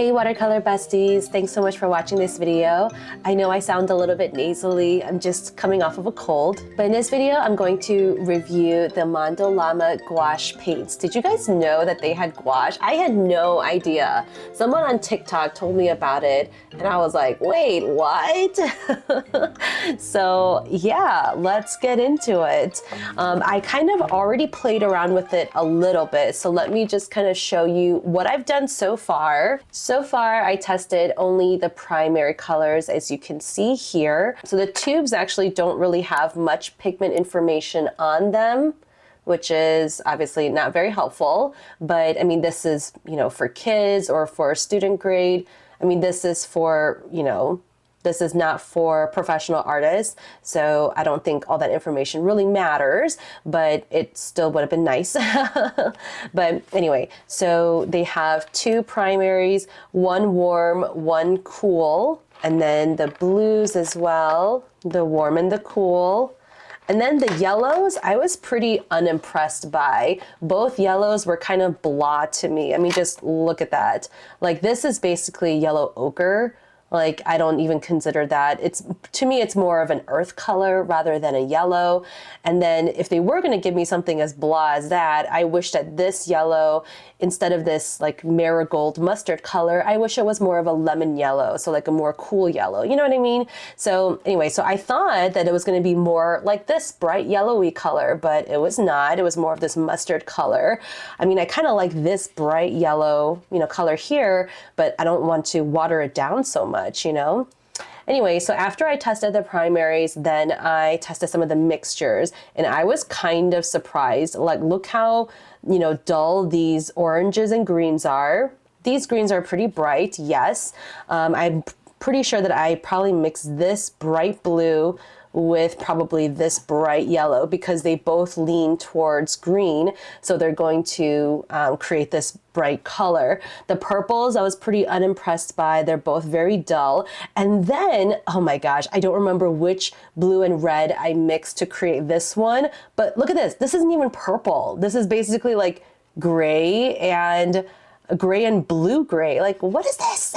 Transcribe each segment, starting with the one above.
Hey watercolor besties, thanks so much for watching this video. I know I sound a little bit nasally, I'm just coming off of a cold. But in this video, I'm going to review the Mondo Llama Gouache paints. Did you guys know that they had gouache? I had no idea. Someone on TikTok told me about it and I was like, wait, what? So yeah, let's get into it. I kind of already played around with it a little bit, so let me just kind of show you what I've done so far. So far, I tested only the primary colors, as you can see here. So the tubes actually don't really have much pigment information on them, which is obviously not very helpful. But I mean, this is, for kids or for student grade. I mean, this is for, this is not for professional artists, so I don't think all that information really matters, but it still would have been nice. But anyway, so they have two primaries, one warm, one cool, and then the blues as well, the warm and the cool. And then the yellows, I was pretty unimpressed by. Both yellows were kind of blah to me. I mean, just look at that. Like, this is basically yellow ochre. Like, I don't even consider that. To me, it's more of an earth color rather than a yellow. And then if they were gonna give me something as blah as that, I wish that this yellow, instead of this like marigold mustard color, I wish it was more of a lemon yellow. So like a more cool yellow, you know what I mean? So anyway, so I thought that it was gonna be more like this bright yellowy color, but it was not. It was more of this mustard color. I mean, I kind of like this bright yellow, color here, but I don't want to water it down so much. Anyway, so after I tested the primaries, then I tested some of the mixtures, and I was kind of surprised. Like, look how, dull these oranges and greens are. These greens are pretty bright, yes. I'm pretty sure that I probably mixed this bright blue with probably this bright yellow because they both lean towards green. So they're going to create this bright color. The purples, I was pretty unimpressed by. They're both very dull. And then, oh my gosh, I don't remember which blue and red I mixed to create this one, but look at this. This isn't even purple. This is basically like gray and blue gray. Like, what is this?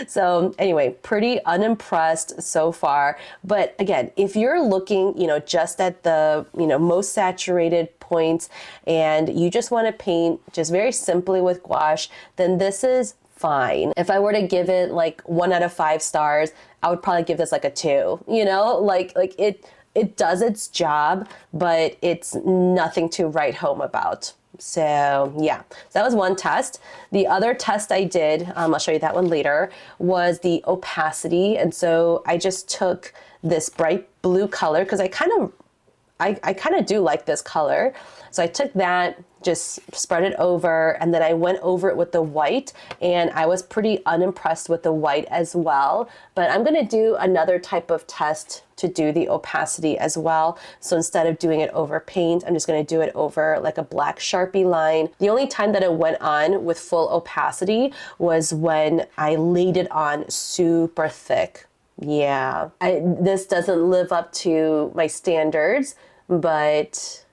So anyway, pretty unimpressed so far. But again, if you're looking, just at the, most saturated points and you just want to paint just very simply with gouache, then this is fine. If I were to give it like 1 out of 5 stars, I would probably give this like a 2, like it does its job, but it's nothing to write home about. So yeah, so that was one test. The other test I did, I'll show you that one later, was the opacity. And so I just took this bright blue color because I kind of do like this color. So I took that, just spread it over, and then I went over it with the white, and I was pretty unimpressed with the white as well. But I'm gonna do another type of test to do the opacity as well. So instead of doing it over paint, I'm just gonna do it over like a black Sharpie line. The only time that it went on with full opacity was when I laid it on super thick. Yeah, this doesn't live up to my standards, but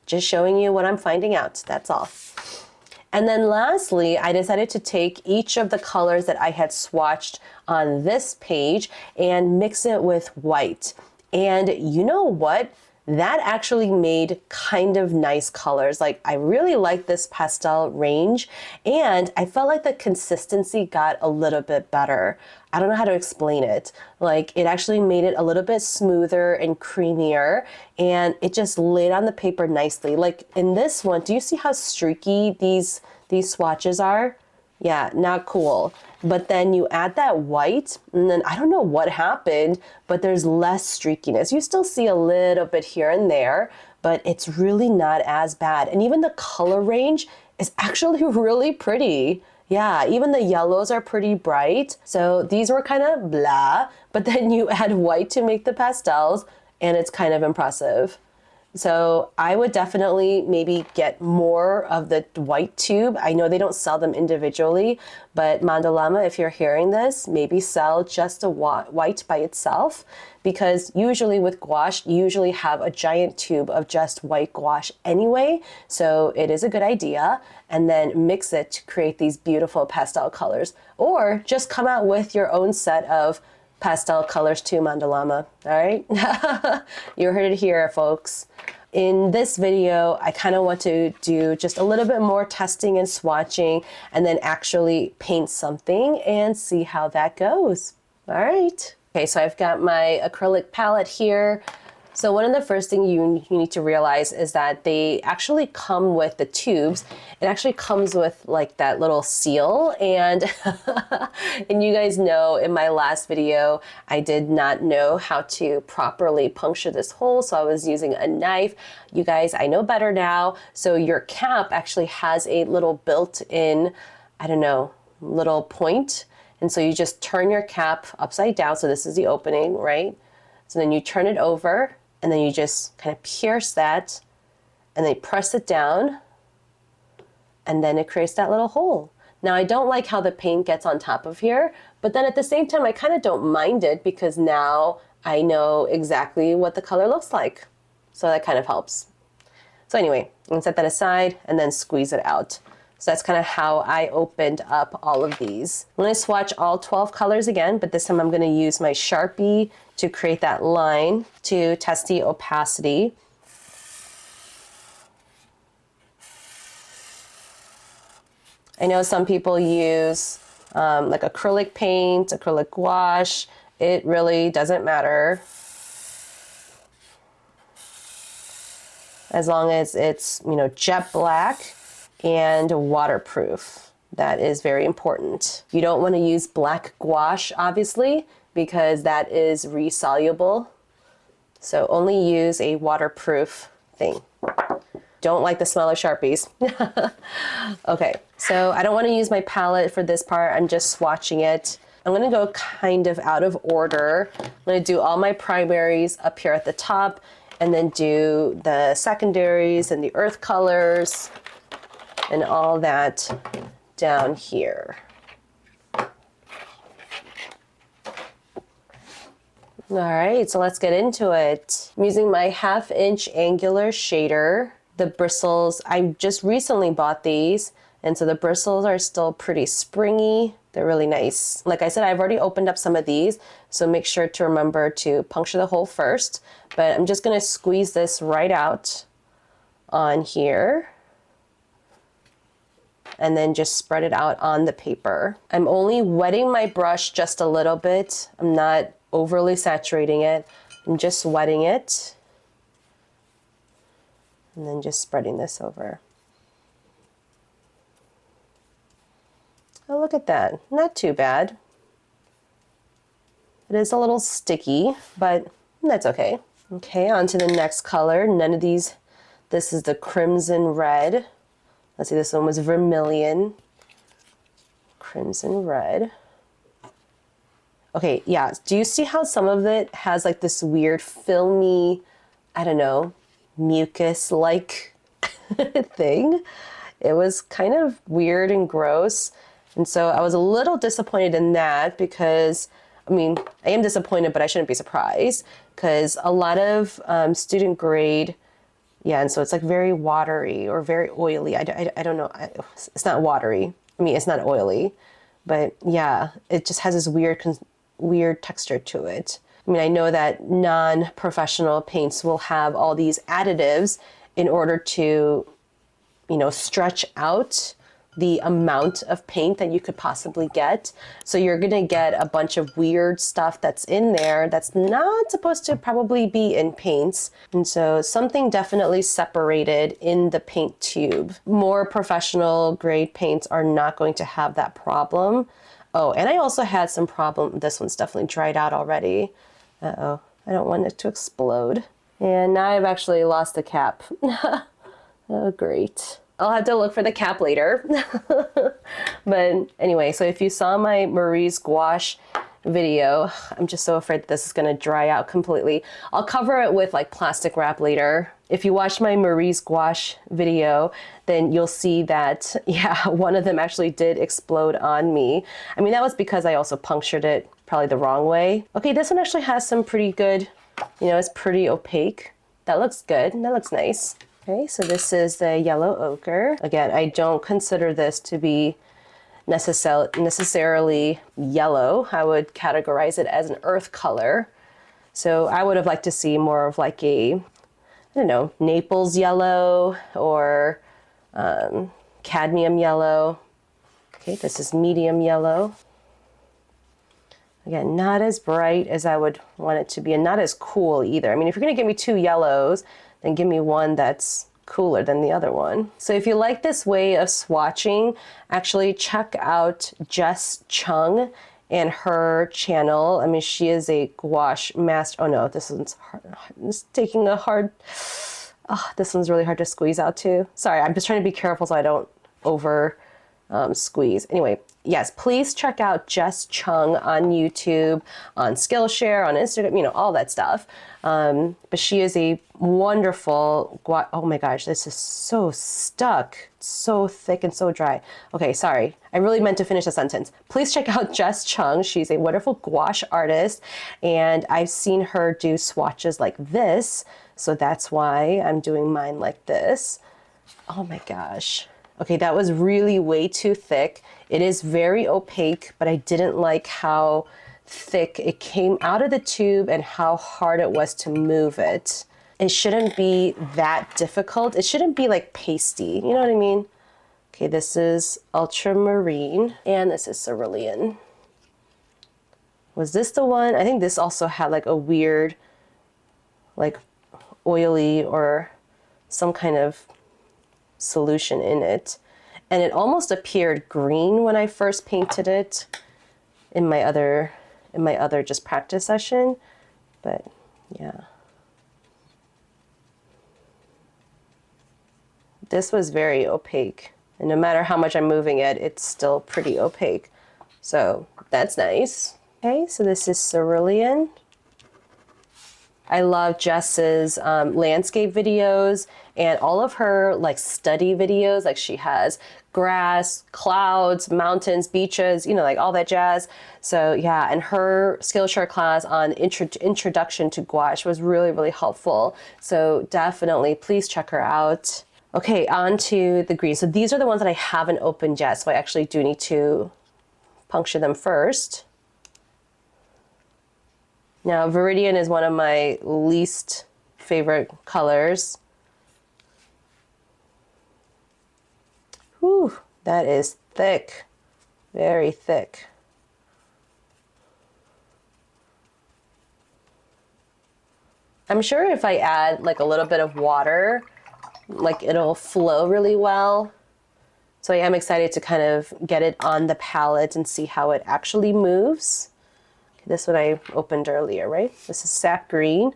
just showing you what I'm finding out, that's all. And then lastly, I decided to take each of the colors that I had swatched on this page and mix it with white. And you know what? That actually made kind of nice colors. Like, I really like this pastel range, and I felt like the consistency got a little bit better. I don't know how to explain it. Like, it actually made it a little bit smoother and creamier, and it just laid on the paper nicely. Like in this one, do you see how streaky these swatches are? Yeah, not cool. But then you add that white, and then I don't know what happened, but there's less streakiness. You still see a little bit here and there, but it's really not as bad. And even the color range is actually really pretty. Yeah, even the yellows are pretty bright. So these were kind of blah, but then you add white to make the pastels, and it's kind of impressive. So I would definitely maybe get more of the white tube. I know they don't sell them individually, but Mondo Llama, if you're hearing this, maybe sell just a white by itself, because usually with gouache, you usually have a giant tube of just white gouache anyway. So it is a good idea. And then mix it to create these beautiful pastel colors, or just come out with your own set of pastel colors too, Mondo Llama. All right. You heard it here, folks. In this video, I kind of want to do just a little bit more testing and swatching, and then actually paint something and see how that goes. All right. Okay, so I've got my acrylic palette here. So one of the first things you need to realize is that they actually come with the tubes. It actually comes with like that little seal, and and you guys know in my last video I did not know how to properly puncture this hole, so I was using a knife. You guys, I know better now. So your cap actually has a little built-in, I don't know, little point, and so you just turn your cap upside down. So this is the opening, right? So then you turn it over, and then you just kind of pierce that, and then press it down, and then it creates that little hole. Now, I don't like how the paint gets on top of here, but then at the same time, I kind of don't mind it because now I know exactly what the color looks like. So that kind of helps. So anyway, I'm gonna set that aside and then squeeze it out. So that's kind of how I opened up all of these. I'm gonna swatch all 12 colors again, but this time I'm gonna use my Sharpie to create that line to test the opacity. I know some people use like acrylic paint, acrylic gouache. It really doesn't matter, as long as it's, you know, jet black and waterproof. That is very important. You don't want to use black gouache, obviously, because that is resoluble. So only use a waterproof thing. Don't like the smell of Sharpies. Okay, so I don't want to use my palette for this part. I'm just swatching it. I'm gonna go kind of out of order. I'm gonna do all my primaries up here at the top, and then do the secondaries and the earth colors and all that down here. All right, so let's get into it. I'm using my 1/2 inch angular shader. The bristles, I just recently bought these, and so the bristles are still pretty springy. They're really nice. Like I said, I've already opened up some of these, so make sure to remember to puncture the hole first. But I'm just gonna squeeze this right out on here, and then just spread it out on the paper. I'm only wetting my brush just a little bit. I'm not overly saturating it. I'm just wetting it, and then just spreading this over. Oh, look at that. Not too bad. It is a little sticky, but that's okay. Okay, on to the next color. None of these, this is the crimson red. Let's see, this one was vermilion. Crimson red. Okay, yeah, do you see how some of it has like this weird filmy, I don't know, mucus-like thing? It was kind of weird and gross. And so I was a little disappointed in that because, I mean, I am disappointed, but I shouldn't be surprised because a lot of student grade, yeah, and so it's like very watery or very oily. I don't know. It's not watery. I mean, it's not oily, but yeah, it just has this weird texture to it. I mean, I know that non-professional paints will have all these additives in order to, you know, stretch out the amount of paint that you could possibly get. So you're gonna get a bunch of weird stuff that's in there that's not supposed to probably be in paints. And so something definitely separated in the paint tube. More professional grade paints are not going to have that problem. Oh, and I also had some problem. This one's definitely dried out already. Uh-oh, I don't want it to explode. And now I've actually lost the cap. Oh, great. I'll have to look for the cap later. But anyway, so if you saw my Marie's gouache video, I'm just so afraid that this is gonna dry out completely. I'll cover it with like plastic wrap later If you watch my Marie's gouache video, then you'll see that, yeah, one of them actually did explode on me. I mean, that was because I also punctured it probably the wrong way. Okay, this one actually has some pretty good, you know, it's pretty opaque. That looks good. That looks nice. Okay, so this is the yellow ochre. Again, I don't consider this to be necessarily yellow. I would categorize it as an earth color. So I would have liked to see more of like a, I don't know, Naples yellow or cadmium yellow. Okay, this is medium yellow. Again, not as bright as I would want it to be and not as cool either. I mean, if you're gonna give me two yellows, then give me one that's cooler than the other one. So if you like this way of swatching, actually check out Jess Chung and her channel. I mean, she is a gouache master. Oh no, this one's hard. It's taking a hard, oh, this one's really hard to squeeze out too. Sorry, I'm just trying to be careful so I don't over squeeze. Anyway, yes, please check out Jess Chung on YouTube, on Skillshare, on Instagram, you know, all that stuff. But she is a wonderful gouache. Oh my gosh, this is so stuck. It's so thick and so dry. Okay, sorry. I really meant to finish the sentence. Please check out Jess Chung. She's a wonderful gouache artist, and I've seen her do swatches like this, so that's why I'm doing mine like this. Oh my gosh. Okay, that was really way too thick. It is very opaque, but I didn't like how thick it came out of the tube and how hard it was to move it. It shouldn't be that difficult. It shouldn't be like pasty, you know what I mean? Okay, this is ultramarine and this is cerulean. Was this the one? I think this also had like a weird, like oily or some kind of solution in it, and it almost appeared green when I first painted it in my other just practice session, but yeah, this was very opaque, and no matter how much I'm moving it, it's still pretty opaque, so that's nice. Okay, so this is cerulean. I love Jess's landscape videos and all of her like study videos. Like she has grass, clouds, mountains, beaches, you know, like all that jazz. So yeah, and her Skillshare class on introduction to gouache was really, really helpful. So definitely please check her out. Okay, on to the green. So these are the ones that I haven't opened yet. So I actually do need to puncture them first. Now, Viridian is one of my least favorite colors. Whew, that is thick, very thick. I'm sure if I add like a little bit of water, like it'll flow really well. So I am excited to kind of get it on the palette and see how it actually moves. This one I opened earlier, right? This is sap green.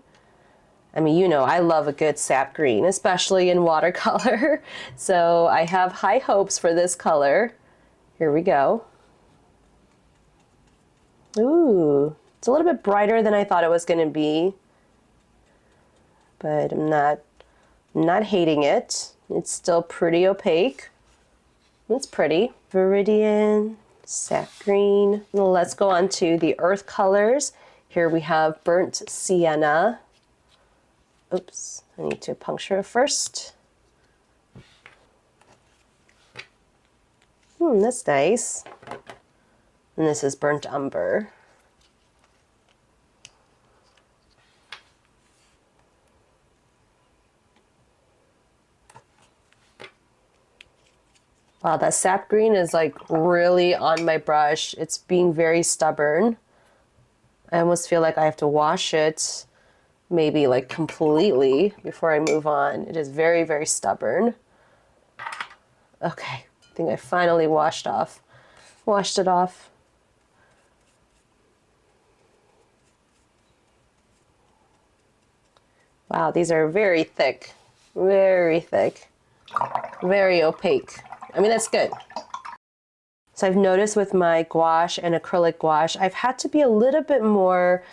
I mean, you know, I love a good sap green, especially in watercolor. So I have high hopes for this color. Here we go. Ooh, it's a little bit brighter than I thought it was going to be, but I'm not hating it. It's still pretty opaque. It's pretty. Viridian, sap green. Let's go on to the earth colors. Here we have burnt sienna. Oops, I need to puncture it first. That's nice. And this is burnt umber. Wow, that sap green is like really on my brush. It's being very stubborn. I almost feel like I have to wash it maybe like completely before I move on. It is very, very stubborn. Okay, I think I finally washed it off. Wow, these are very thick, very opaque. I mean, that's good. So I've noticed with my gouache and acrylic gouache, I've had to be a little bit more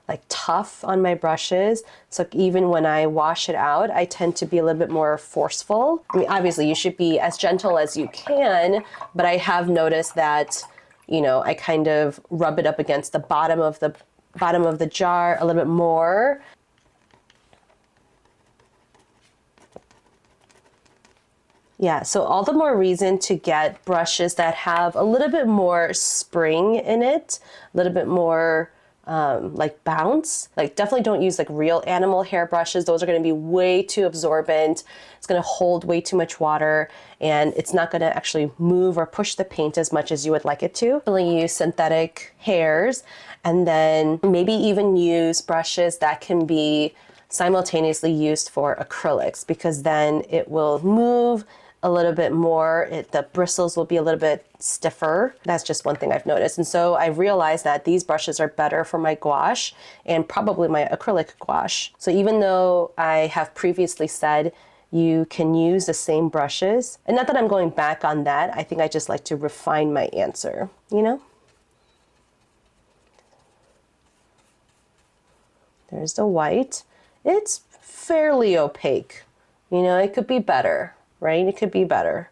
like tough on my brushes. So even when I wash it out, I tend to be a little bit more forceful. I mean, obviously you should be as gentle as you can, but I have noticed that, you know, I kind of rub it up against the bottom of the jar a little bit more. Yeah, so all the more reason to get brushes that have a little bit more spring in it, a little bit more like bounce. Like definitely don't use like real animal hair brushes. Those are going to be way too absorbent. It's going to hold way too much water and it's not going to actually move or push the paint as much as you would like it to. Really use synthetic hairs and then maybe even use brushes that can be simultaneously used for acrylics because then it will move a little bit more. The bristles will be a little bit stiffer. That's just one thing I've noticed. And so I realized that these brushes are better for my gouache and probably my acrylic gouache. So even though I have previously said you can use the same brushes, and not that I'm going back on that, I think I just like to refine my answer, you know? There's the white. It's fairly opaque. You know, it could be better, right? It could be better,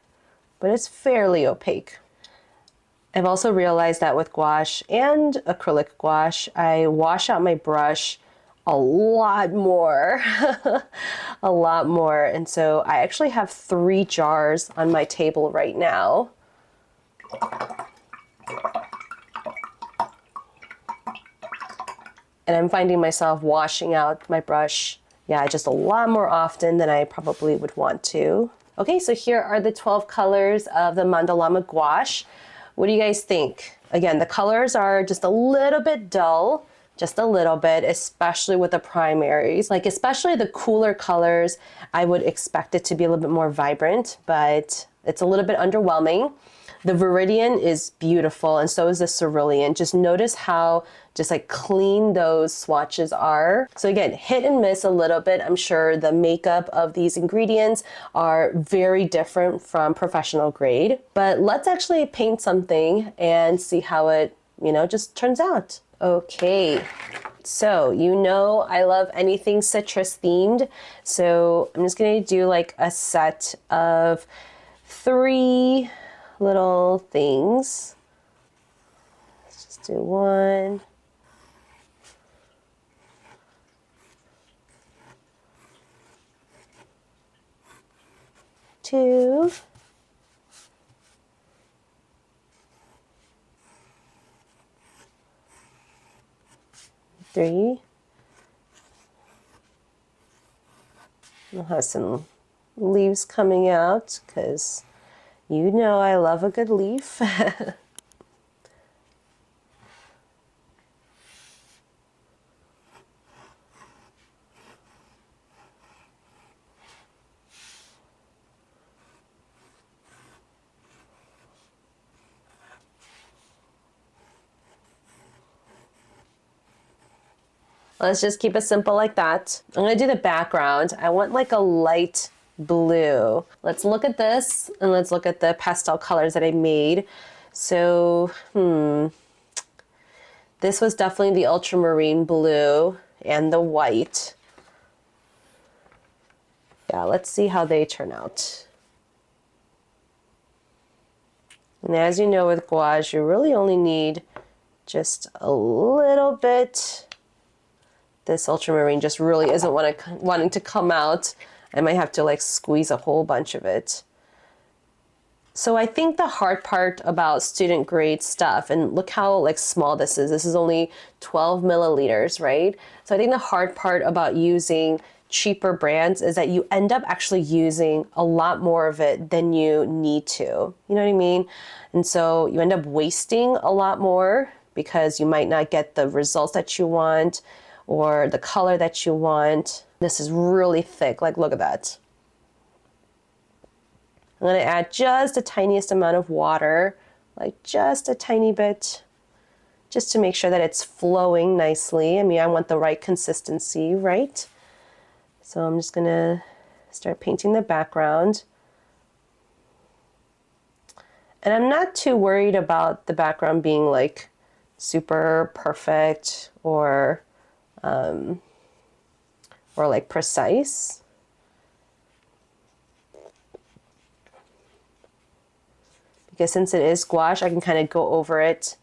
but it's fairly opaque. I've also realized that with gouache and acrylic gouache, I wash out my brush a lot more, a lot more. And so I actually have 3 jars on my table right now. And I'm finding myself washing out my brush, yeah, just a lot more often than I probably would want to. Okay, so here are the 12 colors of the Mondo Llama Gouache. What do you guys think? Again, the colors are just a little bit dull, just a little bit, especially with the primaries. Like especially the cooler colors, I would expect it to be a little bit more vibrant, but it's a little bit underwhelming. The Viridian is beautiful and so is the Cerulean. Just notice how just like clean those swatches are. So again, hit and miss a little bit. I'm sure the makeup of these ingredients are very different from professional grade, but let's actually paint something and see how it, you know, just turns out. Okay. So, you know, I love anything citrus themed. So I'm just going to do like a set of 3 little things. Let's just do 1. 2. 3. We'll have some leaves coming out because you know I love a good leaf. Let's just keep it simple like that. I'm gonna do the background. I want like a light blue. Let's look at this and let's look at the pastel colors that I made. So, this was definitely the ultramarine blue and the white. Yeah, let's see how they turn out. And as you know with gouache, you really only need just a little bit. This ultramarine just really isn't wanting to come out. I might have to like squeeze a whole bunch of it. So I think the hard part about student grade stuff, and look how like small this is only 12 milliliters, right? So I think the hard part about using cheaper brands is that you end up actually using a lot more of it than you need to. You know what I mean? And so you end up wasting a lot more because you might not get the results that you want or the color that you want. This is really thick, like look at that. I'm gonna add just the tiniest amount of water, like just a tiny bit, just to make sure that it's flowing nicely. I mean, I want the right consistency, right? So I'm just gonna start painting the background. And I'm not too worried about the background being like super perfect or or like precise. Because since it is gouache, I can kind of go over it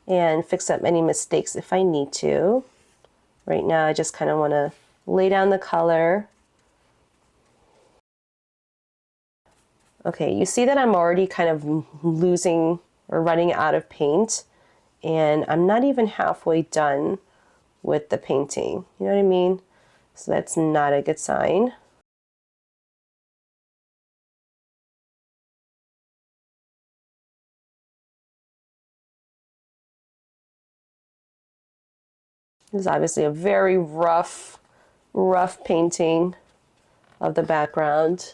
and fix up any mistakes if I need to. Right now, I just kind of want to lay down the color. Okay, you see that I'm already kind of losing or running out of paint, and I'm not even halfway done with the painting. You know what I mean? So that's not a good sign. This is obviously a very rough painting of the background.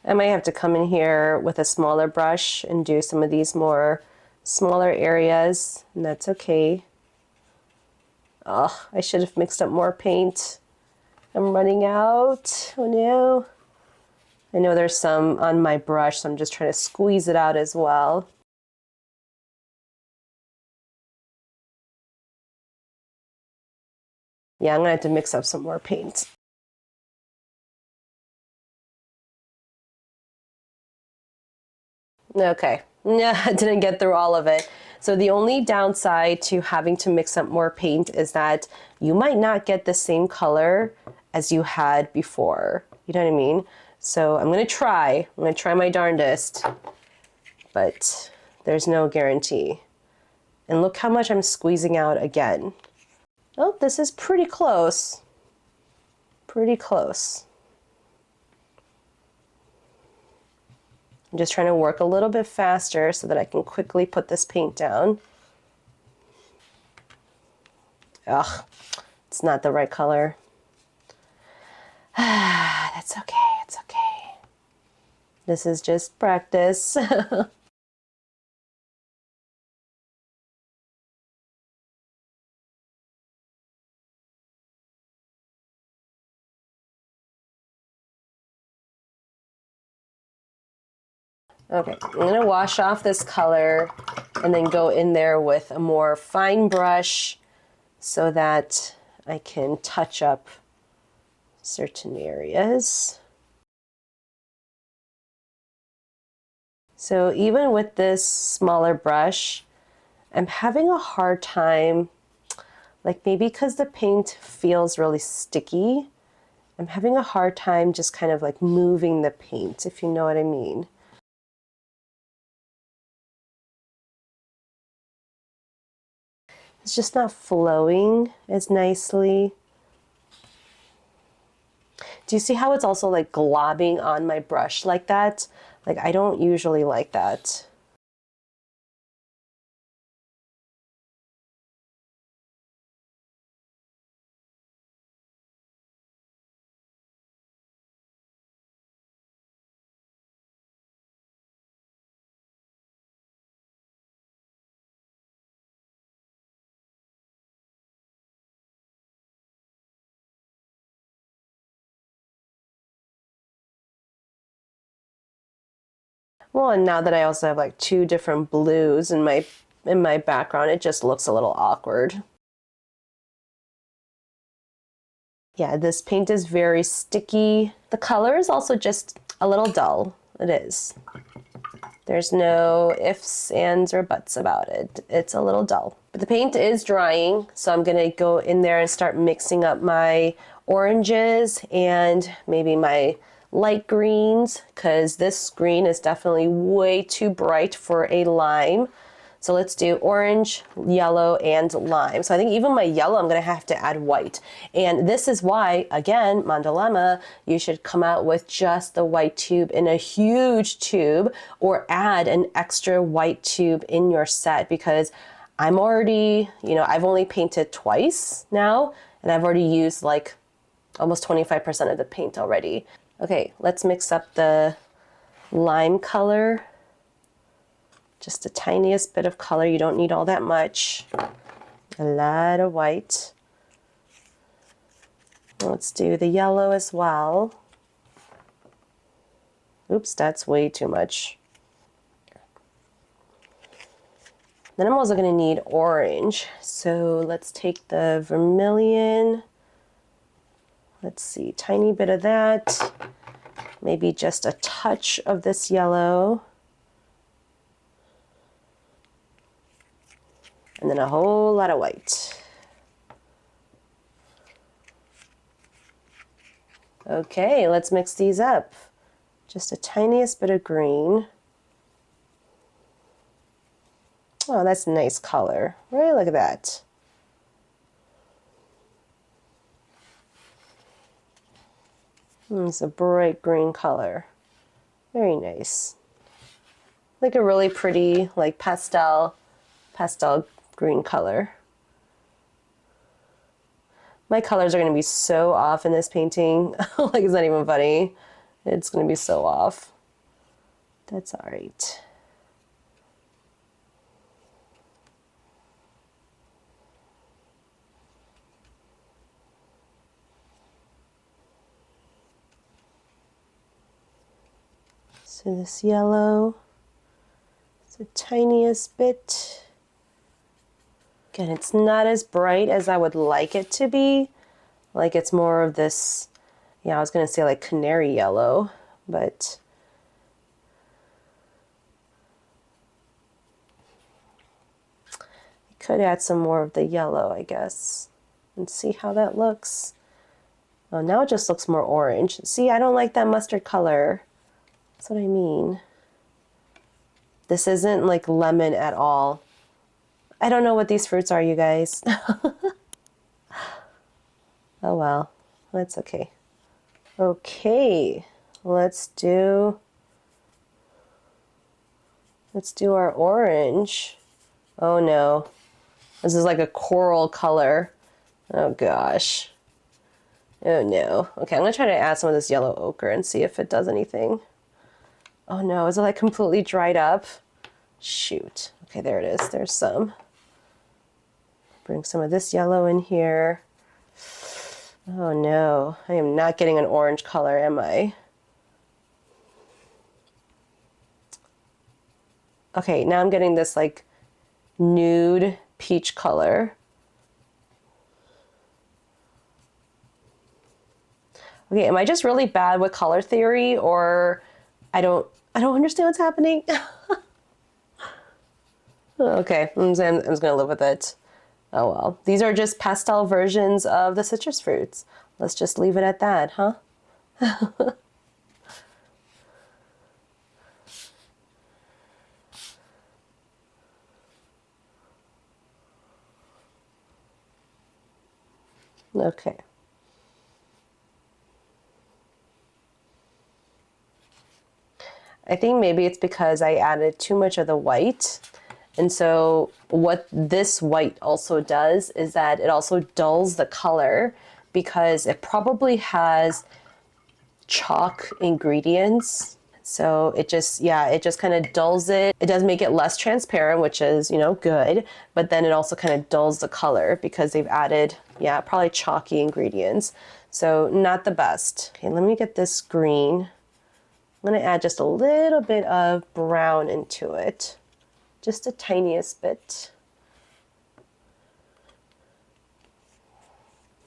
I might have to come in here with a smaller brush and do some of these more smaller areas, and that's okay. Oh, I should have mixed up more paint. I'm running out. Oh no. I know there's some on my brush, so I'm just trying to squeeze it out as well. Yeah, I'm gonna have to mix up some more paint. Okay, yeah, I didn't get through all of it. So the only downside to having to mix up more paint is that you might not get the same color as you had before. You know what I mean? So I'm gonna try my darndest, but there's no guarantee. And look how much I'm squeezing out again. Oh, this is pretty close. Pretty close. I'm just trying to work a little bit faster so that I can quickly put this paint down. Ugh, it's not the right color. That's okay, it's okay. This is just practice. Okay, I'm gonna wash off this color and then go in there with a more fine brush so that I can touch up certain areas. So even with this smaller brush, I'm having a hard time, like maybe because the paint feels really sticky, I'm having a hard time just kind of like moving the paint, if you know what I mean. It's just not flowing as nicely. Do you see how it's also like globbing on my brush like that? Like I don't usually like that. Well, and now that I also have like two different blues in my background, it just looks a little awkward. Yeah, this paint is very sticky. The color is also just a little dull. It is. There's no ifs, ands, or buts about it. It's a little dull. But the paint is drying, so I'm gonna go in there and start mixing up my oranges and maybe my light greens, because this green is definitely way too bright for a lime. So let's do orange, yellow, and lime. So I think even my yellow, I'm gonna have to add white. And this is why, again, Mondo Llama, you should come out with just the white tube in a huge tube or add an extra white tube in your set, because I'm already, I've only painted twice now, and I've already used like almost 25% of the paint already. Okay, let's mix up the lime color. Just the tiniest bit of color. You don't need all that much. A lot of white. Let's do the yellow as well. Oops, that's way too much. Then I'm also going to need orange. So let's take the vermilion. Let's see, tiny bit of that. Maybe just a touch of this yellow. And then a whole lot of white. Okay, let's mix these up. Just the tiniest bit of green. Oh, that's a nice color. Right, look at that. It's a bright green color. Very nice. Like a really pretty, like pastel green color. My colors are going to be so off in this painting. Like, it's not even funny. It's going to be so off. That's all right. So this yellow is the tiniest bit. Again, it's not as bright as I would like it to be. Like, it's more of this, yeah, I was gonna say like canary yellow, but I could add some more of the yellow, I guess, and see how that looks. Oh, now it just looks more orange. See, I don't like that mustard color. That's what I mean. This isn't like lemon at all. I don't know what these fruits are, you guys. Oh well, that's okay. Okay, let's do our orange. Oh no, this is like a coral color. Oh gosh. Oh no. Okay, I'm gonna try to add some of this yellow ochre and see if it does anything. Oh no, is it like completely dried up? Shoot. Okay, there it is. There's some. Bring some of this yellow in here. Oh no, I am not getting an orange color, am I? Okay, now I'm getting this like nude peach color. Okay, am I just really bad with color theory, or I don't understand what's happening? Okay, I'm just gonna live with it. Oh well, these are just pastel versions of the citrus fruits. Let's just leave it at that, huh? Okay. I think maybe it's because I added too much of the white. And so what this white also does is that it also dulls the color because it probably has chalk ingredients. So it just kind of dulls it. It does make it less transparent, which is, you know, good. But then it also kind of dulls the color because they've added, yeah, probably chalky ingredients. So not the best. Okay, let me get this green. I'm going to add just a little bit of brown into it. Just the tiniest bit.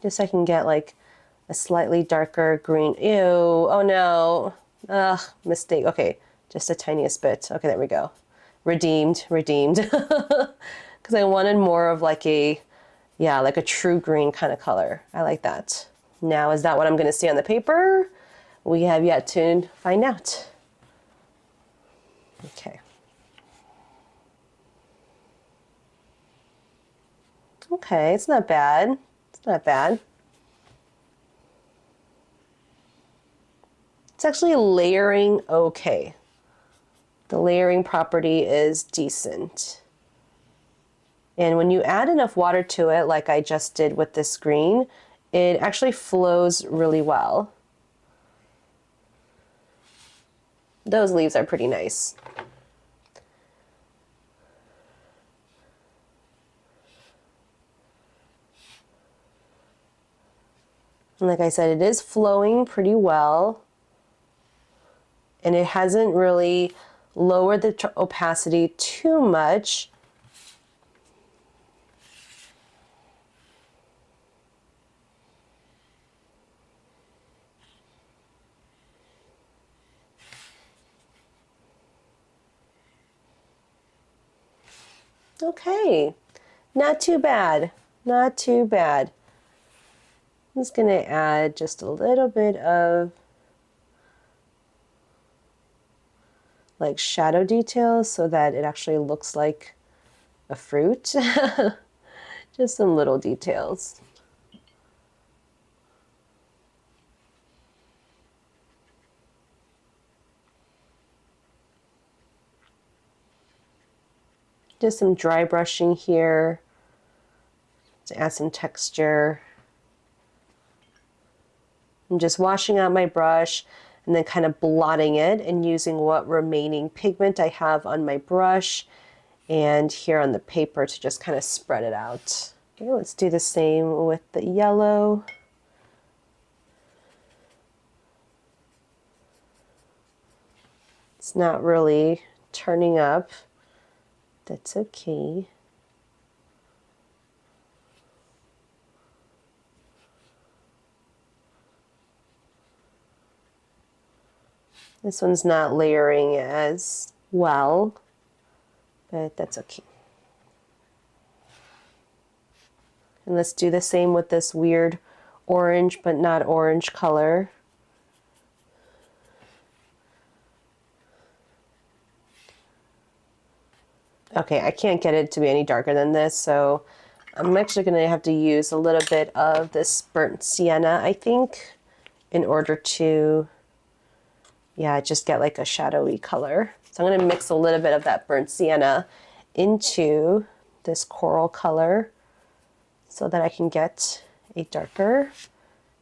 Just so I can get like a slightly darker green. Ew, oh no. Ugh, mistake. Okay, just the tiniest bit. Okay, there we go. Redeemed. Because I wanted more of like a, yeah, like a true green kind of color. I like that. Now, is that what I'm going to see on the paper? We have yet to find out. Okay. Okay, it's not bad. It's not bad. It's actually layering okay. The layering property is decent. And when you add enough water to it, like I just did with this green, it actually flows really well. Those leaves are pretty nice. And like I said, it is flowing pretty well. And it hasn't really lowered the opacity too much. Okay, not too bad, not too bad. I'm just gonna add just a little bit of like shadow details so that it actually looks like a fruit. Just some little details. Just some dry brushing here to add some texture. I'm just washing out my brush and then kind of blotting it and using what remaining pigment I have on my brush and here on the paper to just kind of spread it out. Okay, let's do the same with the yellow. It's not really turning up. That's okay. This one's not layering as well, but that's okay. And let's do the same with this weird orange but not orange color. Okay, I can't get it to be any darker than this, so I'm actually going to have to use a little bit of this burnt sienna, I think, in order to, yeah, just get like a shadowy color. So I'm going to mix a little bit of that burnt sienna into this coral color so that I can get a darker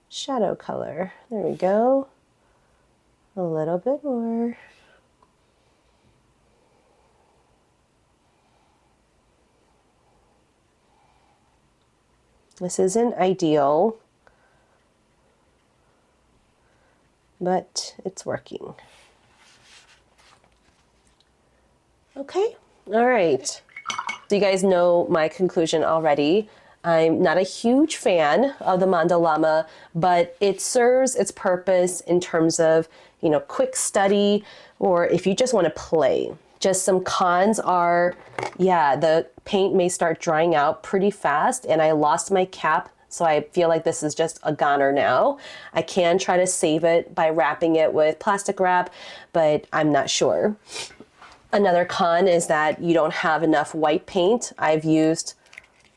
shadow color. There we go. A little bit more. This isn't ideal, but it's working. Okay, all right. So you guys know my conclusion already. I'm not a huge fan of the Mondo Llama, but it serves its purpose in terms of, you know, quick study or if you just want to play. Just some cons are, yeah, the paint may start drying out pretty fast and I lost my cap, so I feel like this is just a goner now. I can try to save it by wrapping it with plastic wrap, but I'm not sure. Another con is that you don't have enough white paint. I've used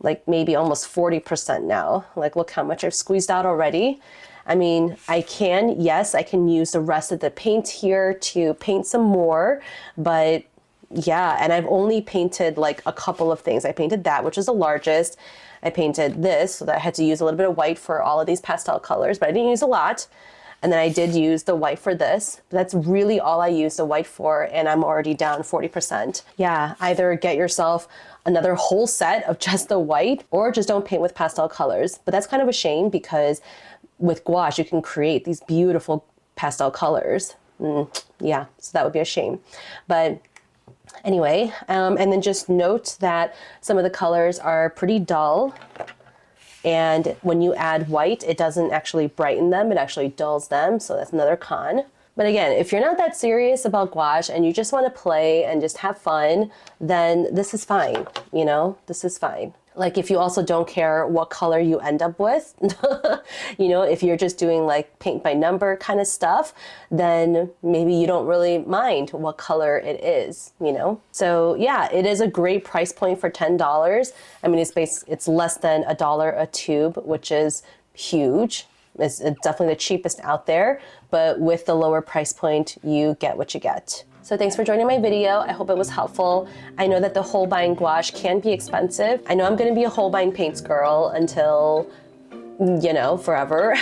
like maybe almost 40% now. Like look how much I've squeezed out already. I mean, yes, I can use the rest of the paint here to paint some more, but yeah, and I've only painted like a couple of things. I painted that, which is the largest. I painted this, so that I had to use a little bit of white for all of these pastel colors, but I didn't use a lot. And then I did use the white for this, but that's really all I used the white for, and I'm already down 40%. Yeah, either get yourself another whole set of just the white or just don't paint with pastel colors. But that's kind of a shame because with gouache, you can create these beautiful pastel colors. Yeah, so that would be a shame. But anyway, and then just note that some of the colors are pretty dull. And when you add white, it doesn't actually brighten them, it actually dulls them. So that's another con. But again, if you're not that serious about gouache and you just want to play and just have fun, then this is fine, you know, this is fine. Like if you also don't care what color you end up with, you know, if you're just doing like paint by number kind of stuff, then maybe you don't really mind what color it is, you know? So yeah, it is a great price point for $10. I mean, it's less than $1 a tube, which is huge. It's definitely the cheapest out there, but with the lower price point, you get what you get. So thanks for joining my video. I hope it was helpful. I know that the Holbein gouache can be expensive. I know I'm gonna be a Holbein paints girl until, you know, forever.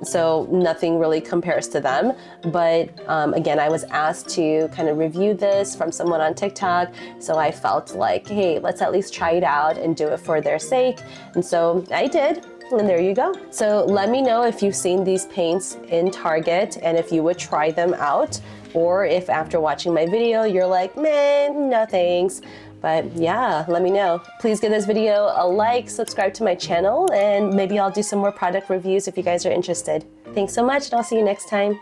So nothing really compares to them. But again, I was asked to kind of review this from someone on TikTok. So I felt like, hey, let's at least try it out and do it for their sake. And so I did. And there you go. So let me know if you've seen these paints in Target and if you would try them out, or if after watching my video, you're like, man, no thanks. But yeah, let me know. Please give this video a like, subscribe to my channel, and maybe I'll do some more product reviews if you guys are interested. Thanks so much, and I'll see you next time.